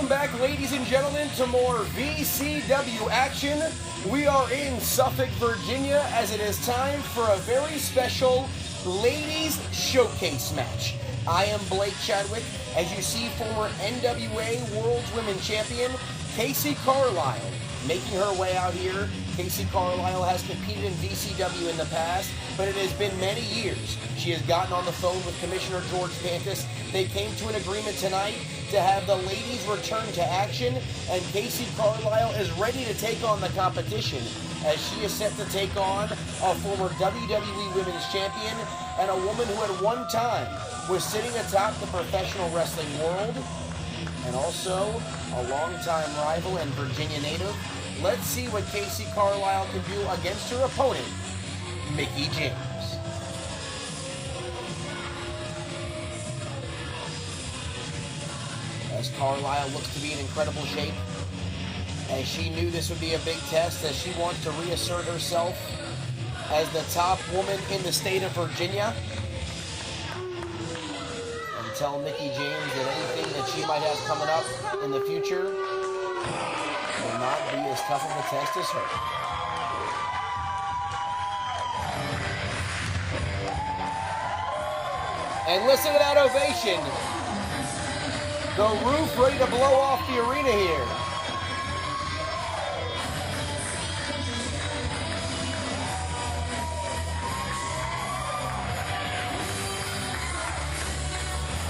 Welcome back, ladies and gentlemen, to more VCW action. We are in Suffolk, Virginia, as it is time for a very special ladies showcase match. I am Blake Chadwick. As you see, former NWA World Women's Champion Kacee Carlisle making her way out here. Kacee Carlisle has competed in VCW in the past, but it has been many years. She has gotten on the phone with Commissioner George Pantis. They came to an agreement tonight to have the ladies return to action, and Kacee Carlisle is ready to take on the competition as she is set to take on a former WWE Women's Champion and a woman who at one time was sitting atop the professional wrestling world, and also a longtime rival and Virginia native. Let's see what Kacee Carlisle can do against her opponent, Mickie James. As Carlisle looks to be in incredible shape, as she knew this would be a big test, as she wants to reassert herself as the top woman in the state of Virginia, and tell Mickie James that anything that she might have coming up in the future will not be as tough of a test as her. And listen to that ovation. The roof ready to blow off the arena here.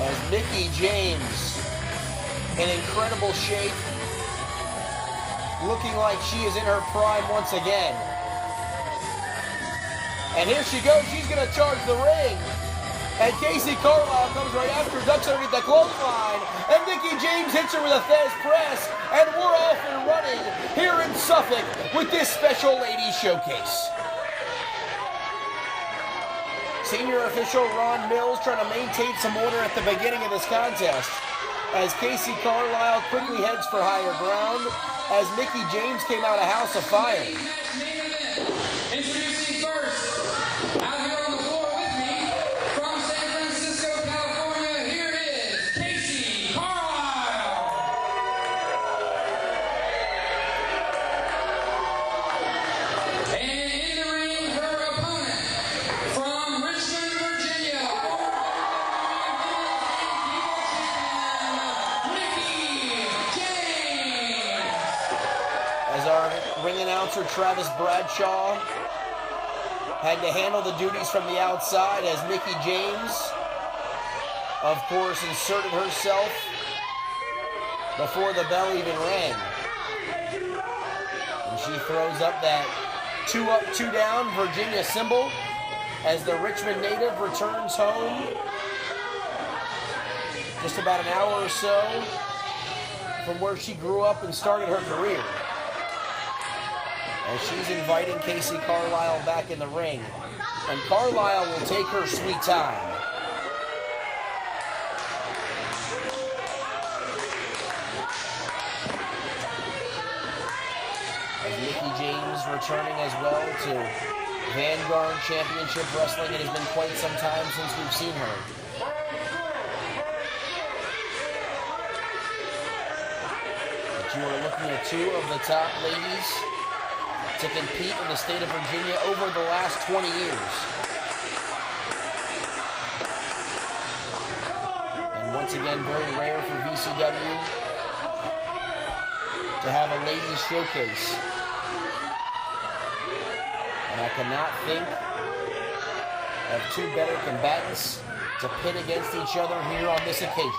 As Mickie James, in incredible shape, looking like she is in her prime once again. And here she goes, she's going to charge the ring. And Kacee Carlisle comes right after, ducks underneath the clothesline, and Mickie James hits her with a Fez press, and we're off and running here in Suffolk with this special ladies showcase. Senior official Ron Mills trying to maintain some order at the beginning of this contest, as Kacee Carlisle quickly heads for higher ground, as Mickie James came out of House of Fire. Introducing first, out here on the floor with me, from San Francisco, California, here is Kacee Carlisle. And in the ring, her opponent, from Richmond, Virginia, Mickie James. As our ring announcer Travis Bradshaw had to handle the duties from the outside, as Mickie James, of course, inserted herself before the bell even rang. And she throws up that 2 up, 2 down Virginia symbol as the Richmond native returns home just about an hour or so from where she grew up and started her career. As she's inviting Kacee Carlisle back in the ring. And Carlisle will take her sweet time. As Mickie James returning as well to Vanguard Championship Wrestling. It has been quite some time since we've seen her. But you are looking at 2 of the top ladies to compete in the state of Virginia over the last 20 years. And once again, very rare for VCW to have a ladies showcase. And I cannot think of 2 better combatants to pit against each other here on this occasion.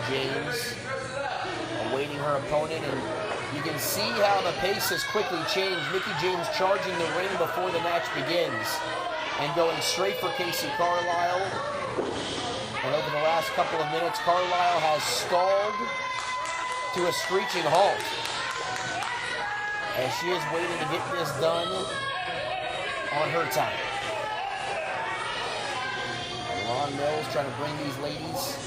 James awaiting her opponent, and you can see how the pace has quickly changed. Mickie James charging the ring before the match begins and going straight for Kacee Carlisle. And over the last couple of minutes, Carlisle has stalled to a screeching halt as she is waiting to get this done on her time. And Ron Mills trying to bring these ladies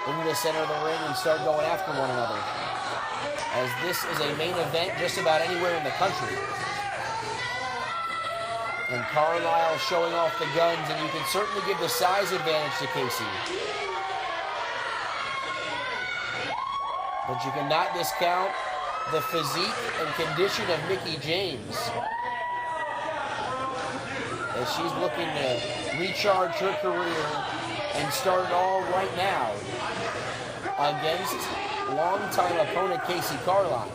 into the center of the ring and start going after one another. as this is a main event just about anywhere in the country. And Carlisle showing off the guns, and you can certainly give the size advantage to Kacee. But you cannot discount the physique and condition of Mickie James, as she's looking to recharge her career and start it all right now against longtime opponent Kacee Carlisle.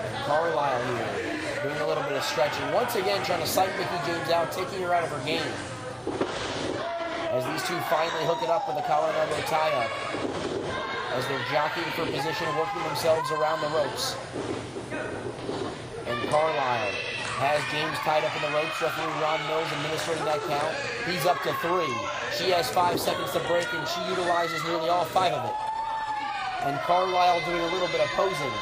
And Carlisle here doing a little bit of stretching, once again trying to psych Mickie James out, taking her out of her game. As these two finally hook it up with a collar and elbow tie-up, as they're jockeying for position, working themselves around the ropes. And Carlisle has James tied up in the ropes. Referee Ron Mills administering that count. He's up to 3. She has 5 seconds to break, and she utilizes nearly all 5 of it. And Carlisle doing a little bit of posing,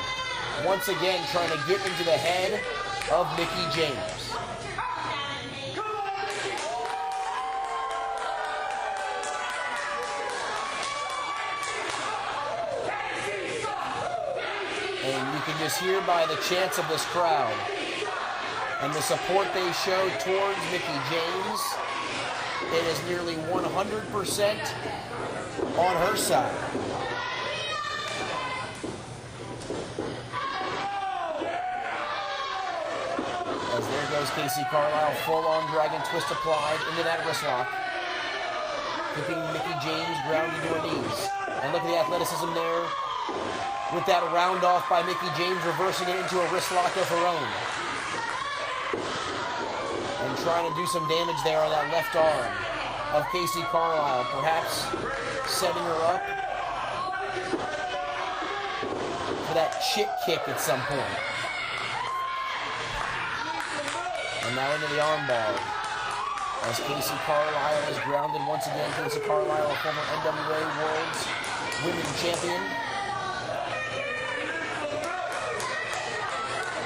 once again trying to get into the head of Mickie James. And you can just hear by the chants of this crowd and the support they show towards Mickie James, it is nearly 100% on her side. As there goes Kacee Carlisle, full-on dragon twist applied into that wrist lock, keeping Mickie James grounded to her knees. And look at the athleticism there, with that round off by Mickie James, reversing it into a wrist lock of her own. And trying to do some damage there on that left arm of Kacee Carlisle, perhaps setting her up for that chick kick at some point. And now into the armbar, as Kacee Carlisle is grounded once again. Kacee Carlisle, a former NWA World's Women's Champion.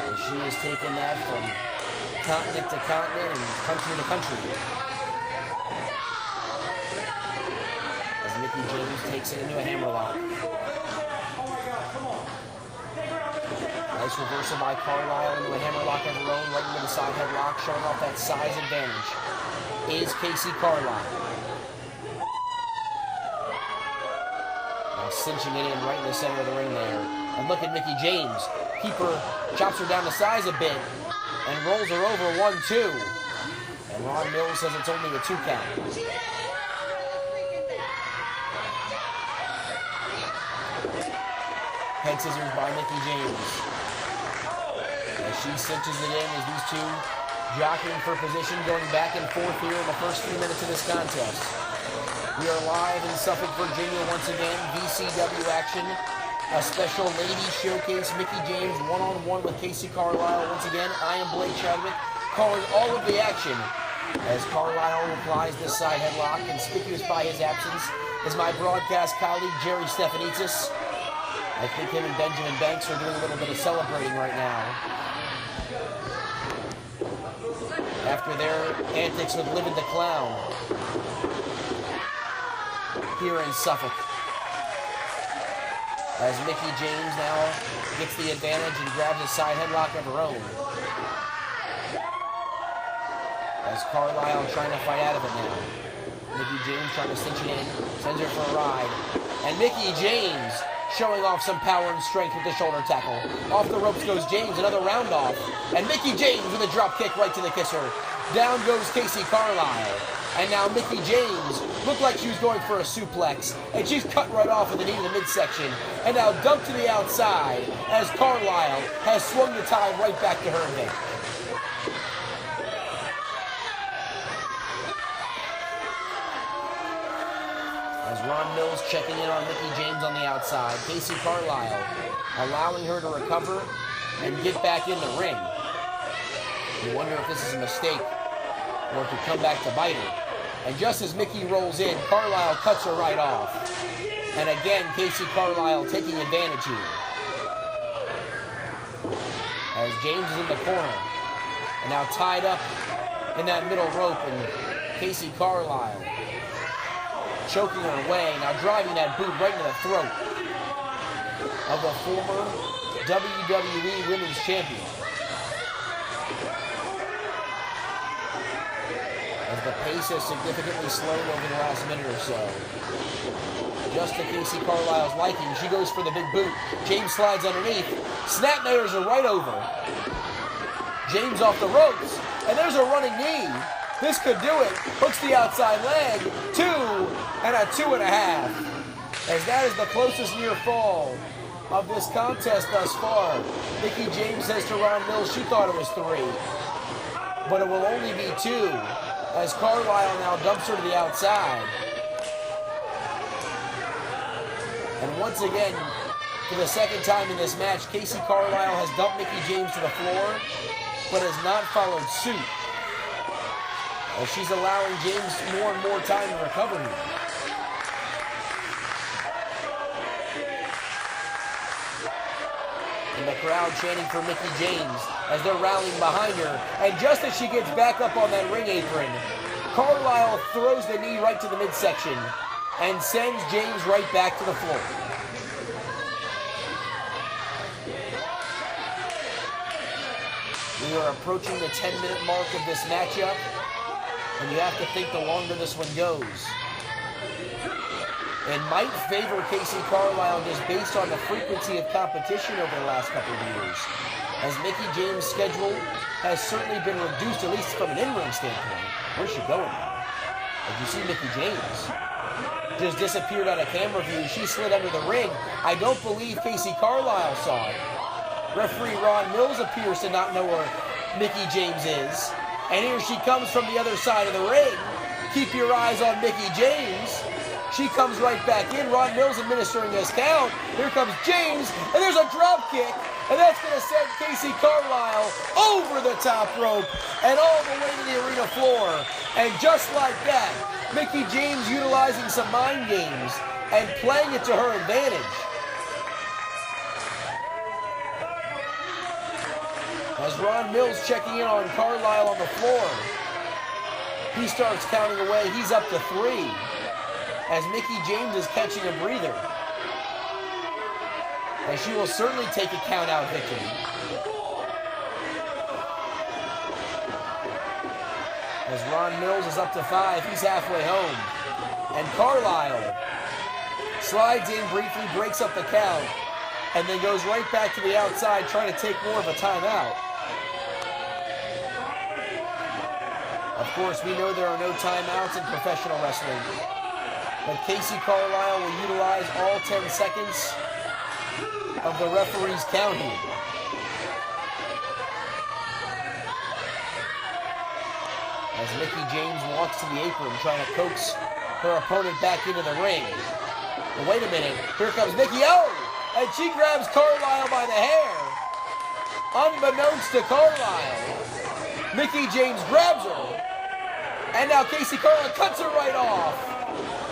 And she has taken that from continent to continent and country to country. As Mickie James takes it into a hammerlock. Nice reversal by Carlisle into a hammerlock of her own, right into the side headlock, showing off that size advantage. Is Kacee Carlisle. Now cinching it in right in the center of the ring there. And look at Mickie James. Keeper chops her down to size a bit and rolls her over 1-2. And Ron Mills says it's only a 2 count. Head scissors by Mickie James. As she cinches it in, as these two jockeying for position, going back and forth here in the first few minutes of this contest. We are live in Suffolk, Virginia once again. VCW action. A special ladies showcase. Mickie James one-on-one with Kacee Carlisle. Once again, I am Blake Chadwick, calling all of the action as Carlisle applies this side headlock. Conspicuous by his absence is my broadcast colleague, Jerry Stefanitsis. I think him and Benjamin Banks are doing a little bit of celebrating right now after their antics with Living the Clown here in Suffolk. As Mickie James now gets the advantage and grabs a side headlock of her own. As Carlisle trying to fight out of it now. Mickie James trying to cinch it in, sends her for a ride. And Mickie James showing off some power and strength with the shoulder tackle. Off the ropes goes James, another round off. And Mickie James with a drop kick right to the kisser. Down goes Kacee Carlisle. And now Mickie James looked like she was going for a suplex. And she's cut right off with the knee to the midsection. And now dumped to the outside as Carlisle has swung the tide right back to her advantage. As Ron Mills checking in on Mickie James on the outside, Kacee Carlisle allowing her to recover and get back in the ring. You wonder if this is a mistake or it could come back to bite her. And just as Mickie rolls in, Carlisle cuts her right off. And again, Kacee Carlisle taking advantage here. As James is in the corner and now tied up in that middle rope, and Kacee Carlisle choking her away, now driving that boot right into the throat. of the former WWE Women's Champion. As the pace has significantly slowed over the last minute or so. Just to Kacee Carlisle's liking, she goes for the big boot. James slides underneath. Snapmares are right over. James off the ropes, and there's a running knee. This could do it. Hooks the outside leg. 2 and a 2.5. As that is the closest near fall of this contest thus far. Mickie James says to Ron Mills she thought it was 3, but it will only be 2. As Carlisle now dumps her to the outside. And once again, for the second time in this match, Kacee Carlisle has dumped Mickie James to the floor, but has not followed suit. As she's allowing James more and more time to recover here. And the crowd chanting for Mickie James as they're rallying behind her. And just as she gets back up on that ring apron, Carlisle throws the knee right to the midsection and sends James right back to the floor. We are approaching the 10-minute mark of this matchup, and you have to think the longer this one goes. It might favor Kacee Carlisle just based on the frequency of competition over the last couple of years, as Mickie James' schedule has certainly been reduced, at least from an in-ring standpoint. Where's she going now? As you see Mickie James just disappeared out of camera view. She slid under the ring. I don't believe Kacee Carlisle saw it. Referee Ron Mills appears to not know where Mickie James is. And here she comes from the other side of the ring. Keep your eyes on Mickie James. She comes right back in. Ron Mills administering his count. Here comes James, and there's a drop kick. And that's going to send Kacee Carlisle over the top rope and all the way to the arena floor. And just like that, Mickie James utilizing some mind games and playing it to her advantage. As Ron Mills checking in on Carlisle on the floor, he starts counting away. He's up to 3 as Mickie James is catching a breather. And she will certainly take a count-out victory. As Ron Mills is up to 5, he's halfway home. And Carlisle slides in briefly, breaks up the count, and then goes right back to the outside trying to take more of a timeout. Of course, we know there are no timeouts in professional wrestling, but Kacee Carlisle will utilize all 10 seconds of the referee's count here. As Mickie James walks to the apron trying to coax her opponent back into the ring. But wait a minute, here comes Mickie, and she grabs Carlisle by the hair. Unbeknownst to Carlisle, Mickie James grabs her, and now Kacee Carlisle cuts her right off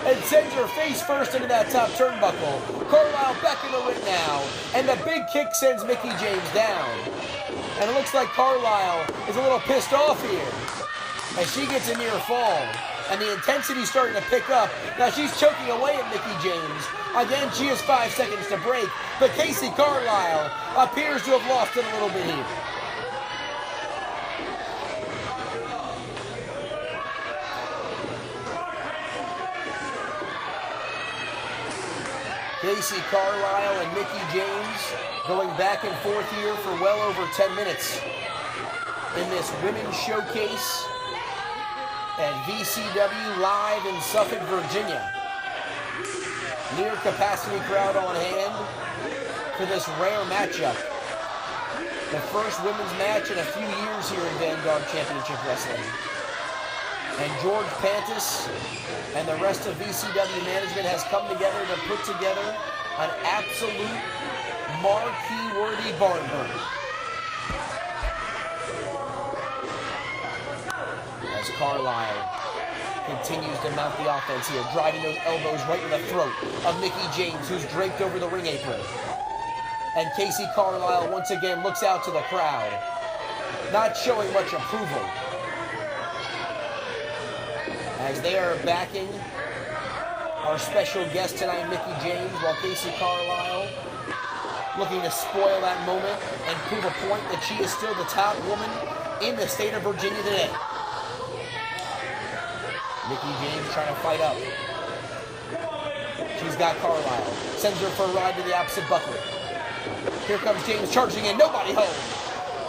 and sends her face first into that top turnbuckle. Carlisle back in the ring now, and the big kick sends Mickie James down. And it looks like Carlisle is a little pissed off here as she gets a near fall, and the intensity's starting to pick up. Now she's choking away at Mickie James. Again, she has 5 seconds to break, but Kacee Carlisle appears to have lost it a little bit here. Kacee Carlisle and Mickie James going back and forth here for well over 10 minutes in this women's showcase at VCW live in Suffolk, Virginia. Near capacity crowd on hand for this rare matchup. The first women's match in a few years here in Vanguard Championship Wrestling. And George Pantis and the rest of VCW management has come together to put together an absolute marquee-worthy barn burner. As Carlisle continues to mount the offense here, driving those elbows right in the throat of Mickie James, who's draped over the ring apron. And Kacee Carlisle once again looks out to the crowd, not showing much approval, as they are backing our special guest tonight, Mickie James, while Kacee Carlisle looking to spoil that moment and prove a point that she is still the top woman in the state of Virginia today. Mickie James trying to fight up. She's got Carlisle. Sends her for a ride to the opposite buckle. Here comes James charging in. Nobody home.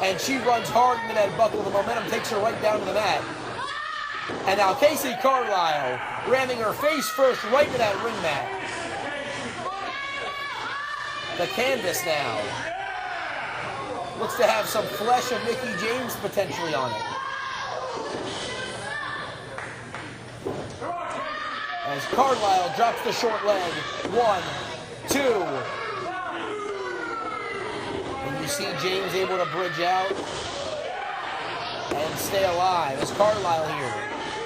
And she runs hard into that buckle. The momentum takes her right down to the mat. And now Kacee Carlisle ramming her face first right to that ring mat. The canvas now looks to have some flesh of Mickie James potentially on it. As Carlisle drops the short leg. 1, 2. And you see James able to bridge out and stay alive. As Carlisle here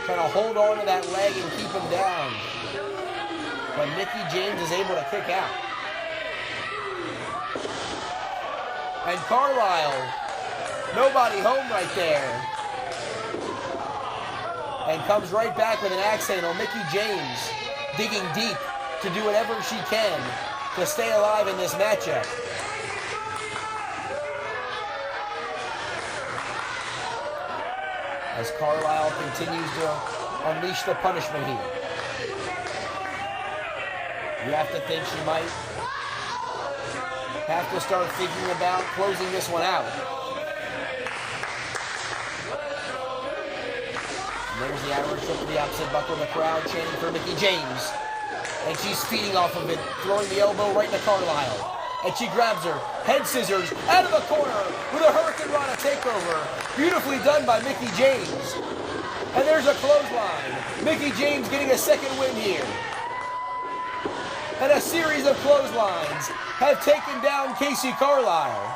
trying to hold on to that leg and keep him down. But Mickie James is able to kick out. And Carlisle, nobody home right there. And comes right back with an axe handle. Mickie James digging deep to do whatever she can to stay alive in this matchup. As Carlisle continues to unleash the punishment here. You have to think she might have to start thinking about closing this one out. There's the Irish hook to the opposite buckle of the crowd chanting for Mickie James. And she's feeding off of it, throwing the elbow right into Carlisle. And she grabs her, head scissors, out of the corner with a Hurricane Rana takeover. Beautifully done by Mickie James. And there's a clothesline. Mickie James getting a second win here. And a series of clotheslines have taken down Kacee Carlisle.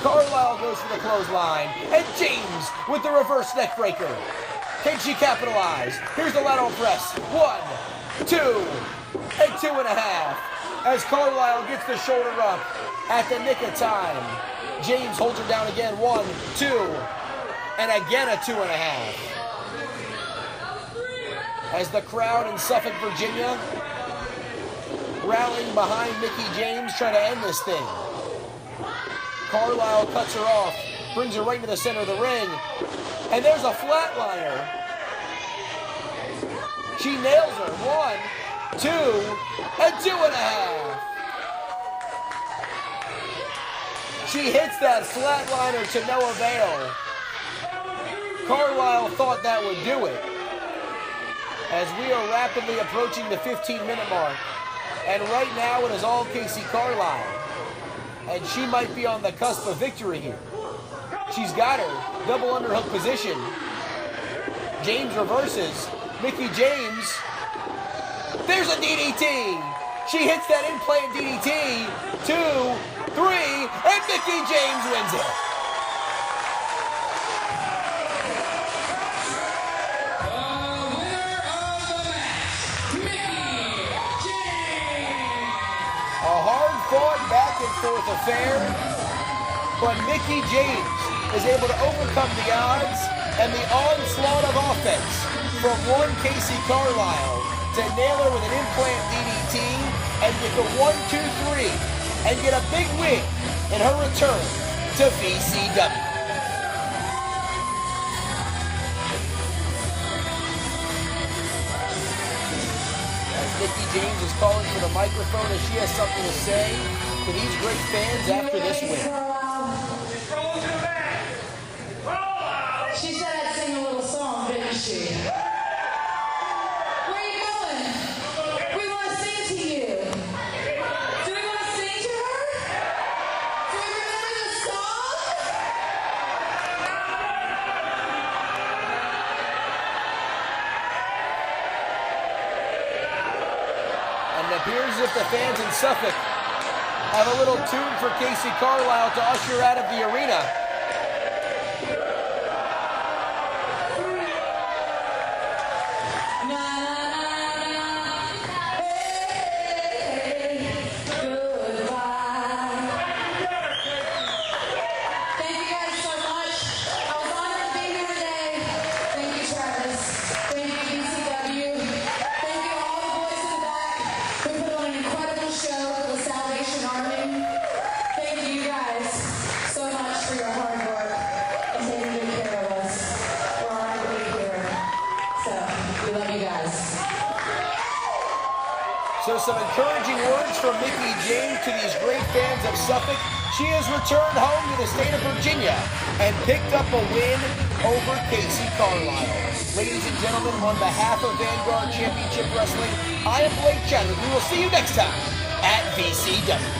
Carlisle goes for the clothesline, and James with the reverse neck breaker. Can she capitalize? Here's the lateral press. 1, 2, and 2.5. As Carlisle gets the shoulder up at the nick of time. James holds her down again. 1, 2, and again a 2.5. As the crowd in Suffolk, Virginia, rallying behind Mickie James, trying to end this thing. Carlisle cuts her off, brings her right into the center of the ring, and there's a flatliner. She nails her. 1, 2, and 2.5. She hits that flatliner to no avail. Carlisle thought that would do it. As we are rapidly approaching the 15-minute mark, and right now it is all Kacee Carlisle. And she might be on the cusp of victory here. She's got her. Double underhook position. James reverses. Mickie James. There's a DDT. She hits that implant DDT. 2, 3, and Mickie James wins it. A hard-fought back-and-forth affair, but Mickie James is able to overcome the odds and the onslaught of offense from one Kacee Carlisle to nail her with an implant DDT and get the 1, 2, 3 and get a big win in her return to VCW. Mickie James is calling for the microphone as she has something to say to these great fans after this win. She said I'd sing a little song, didn't she? Where are you going? We want to sing to you. Do we want to sing to her? Do we remember the song? And it appears as if the fans in Suffolk have a little tune for Kacee Carlisle to usher out of the arena. Show. It was So some encouraging words from Mickie James to these great fans of Suffolk. She has returned home to the state of Virginia and picked up a win over Kacee Carlisle. Ladies and gentlemen, on behalf of Vanguard Championship Wrestling, I am Chadwick. We will see you next time at VCW.